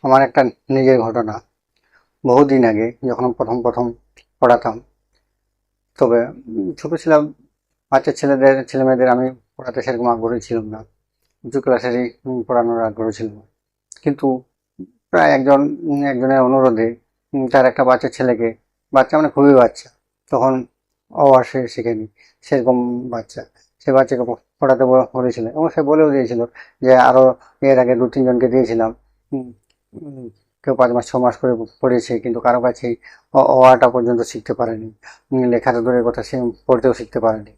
আমার একটা নিজের ঘটনা। বহুদিন আগে যখন প্রথম প্রথম পড়াতাম, তবে ছোট ছিলাম, বাচ্চা ছেলেমেয়েদের আমি পড়াতে সেরকম আগ্রহী ছিলাম না। উঁচু ক্লাসেরই পড়ানোর আগ্রহ ছিল না। কিন্তু প্রায় একজনের অনুরোধে তার একটা বাচ্চা ছেলেকে, বাচ্চা মানে খুবই বাচ্চা, তখন সে শেখেনি, সেরকম বাচ্চা, সে বাচ্চাকে পড়াতে বলেছিল এবং সে বলেও দিয়েছিল যে আরো এর আগে 2-3 জনকে দিয়েছিলাম। উম, উম, কেউ 5 মাস 6 মাস করে পড়েছে, কিন্তু কারো কাছেই অ আ টা পর্যন্ত শিখতে পারেনি। লেখাটা দূরের কথা, সে পড়তেও শিখতে পারেনি।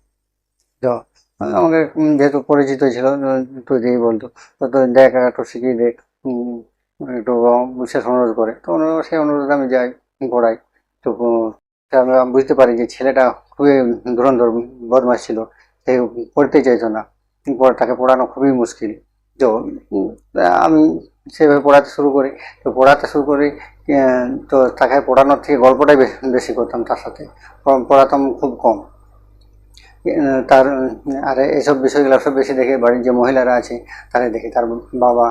তো আমাকে যেহেতু পরিচিতই ছিল, তুই দিয়েই বলতো, তো দেখ একটু শিখিয়ে দে, উম, একটু বিশেষ অনুরোধ করে, তো সেই অনুরোধে আমি যাই, পড়াই। তো তা আমরা বুঝতে পারি যে ছেলেটা খুবই ধুরন্ধর বদমাশ ছিল। সে পড়তে চাইতো না, তাকে পড়ানো খুবই মুশকিল। তো আমি সেভাবে পড়াতে শুরু করি। তো পড়াতে শুরু করি, তো তাকে পড়ানোর থেকে গল্পটাই বেশি করতাম তার সাথে, পড়াতাম খুব কম। তার আর এসব বিষয়গুলো সব বেশি দেখে বাড়ির যে মহিলারা আছে তারা দেখে। তার বাবা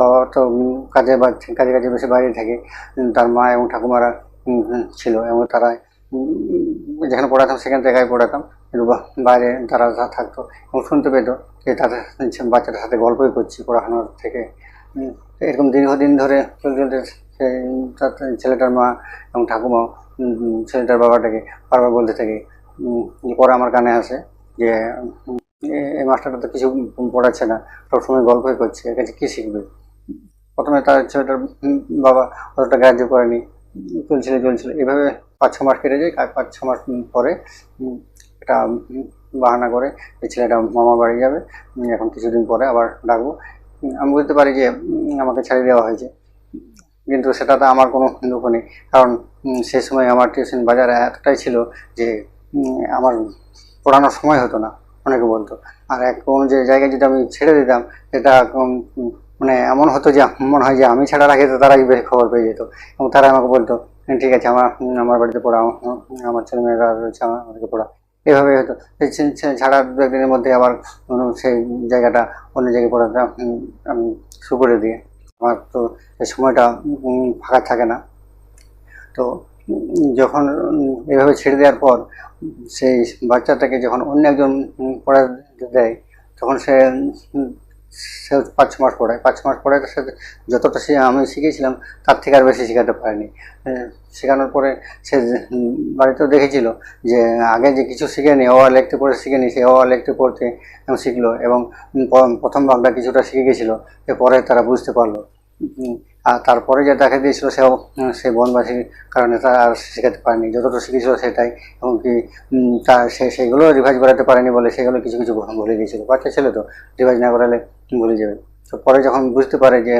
বাবা তো কাজে কাজে বেশি বাইরে থাকে। তার মা এবং ঠাকুমারা ছিল, এবং তারা যেখানে পড়াতাম সেখান থেকে একাই পড়াতাম, কিন্তু বাইরে তারা থাকতো এবং শুনতে পেতো যে তাদের বাচ্চাটার সাথে গল্পই করছি পড়াশোনার থেকে। এরকম দীর্ঘদিন ধরে চলতে চলতে ছেলেটার মা এবং ঠাকুমা ছেলেটার বাবাটাকে বারবার বলতে থাকে, পরে আমার কানে আসে যে এই মাস্টারটা তো কিছু পড়াচ্ছে না, সবসময় গল্পই করছে, এর কাছে কি শিখবে। প্রথমে তার ছেলেটার বাবা অতটা গ্রাহ্য করেনি, চলছিল এভাবে। 5-6 মাস কেটে যায়, আর 5-6 মাস পরে একটা বাহানা করে যে ছেলেটা মামার বাড়ি যাবে, এখন কিছুদিন পরে আবার ডাকবো। আমি বুঝতে পারি যে আমাকে ছেড়ে দেওয়া হয়েছে, কিন্তু সেটাতে আমার কোনো দুঃখ নেই, কারণ সেই সময় আমার টিউশন বাজার এতটাই ছিল যে আমার পড়ানোর সময় হতো না, অনেকে বলতো। আর কোনো যে জায়গায় যদি আমি ছেড়ে দিতাম, সেটা মানে এমন হতো যে মনে হয় যে আমি ছাড়ার আগে তো তারাই বেশি খবর পেয়ে যেত, এবং তারা আমাকে বলতো ঠিক আছে, আমার বাড়িতে পড়াও, আমার ছেলেমেয়েরা রয়েছে, আমাদেরকে পড়া। এভাবে হতো। ছাড়ার 2-1 দিনের মধ্যে আবার সেই জায়গাটা অন্য জায়গায় পড়াতে আমি শুরু করে দিই। আমার তো সেই সময়টা ফাঁকা থাকে না। তো যখন এভাবে ছেড়ে দেওয়ার পর সেই বাচ্চাটাকে যখন অন্য একজন পড়াতে দেয়, তখন সে 5-6 মাস পড়ায়, 5-6 মাস পড়ায়, তার সাথে যতটা আমি শিখেছিলাম তার থেকে আর বেশি শেখাতে পারেনি। শেখানোর পরে সে বাড়িতেও দেখেছিল যে আগে যে কিছু শিখেনি, অ আ লিখতে পড়ে শিখেনি, সে অ আ লিখতে পড়তে শিখলো, এবং প্রথম ভাগটা কিছুটা শিখে গেছিলো, পরে তারা বুঝতে পারলো। আর তারপরে যে দেখা দিয়েছিল সে বনবাসীর কারণে তারা আর শেখাতে পারেনি, যতটা শিখেছিল সেটাই। এমনকি তা সেগুলো রিভাইজ করাতে পারেনি বলে সেগুলো কিছু কিছু ভুলে গিয়েছিল। বাচ্চা ছেলে তো, রিভাইজ না করালে ভুলে যাবে। তো পরে যখন বুঝতে পারে যে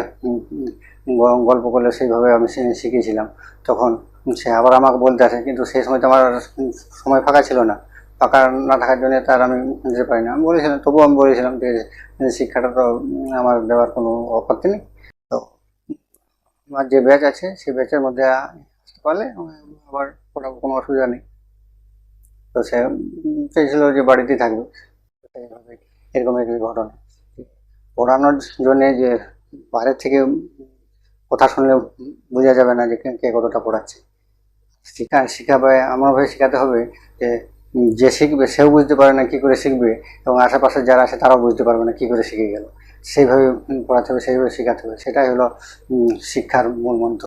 গল্প করলে সেইভাবে আমি শিখিয়েছিলাম, তখন সে আবার আমাকে বলতে আসে, কিন্তু সেই সময় তো আমার সময় ফাঁকা ছিল না। ফাঁকা না থাকার জন্য তার আমি দিতে পারি না। আমি বলেছিলাম, তবুও আমি বলেছিলাম যে শিক্ষাটা তো আমার দেওয়ার কোনো আপত্তি নেই। তো আমার যে ব্যাচ আছে সেই ব্যাচের মধ্যে আসতে পারলে আবার পড়াবো, কোনো অসুবিধা নেই। তো সে চেয়েছিল যে বাড়িতেই থাকবে। এইভাবে এরকম একটি ঘটনা। পড়ানোর জন্যে যে বাইরের থেকে কথা শুনলে বোঝা যাবে না যে কে কতটা পড়াচ্ছে। শিখাবে এমনভাবে শেখাতে হবে যে যে শিখবে সেও বুঝতে পারে না কি করে শিখবে, এবং আশেপাশে যারা আছে তারাও বুঝতে পারবে না কি করে শিখে গেল। সেইভাবে পড়াতে হবে, সেইভাবে শেখাতে হবে, সেটাই হলো শিক্ষার মূল মন্ত্র।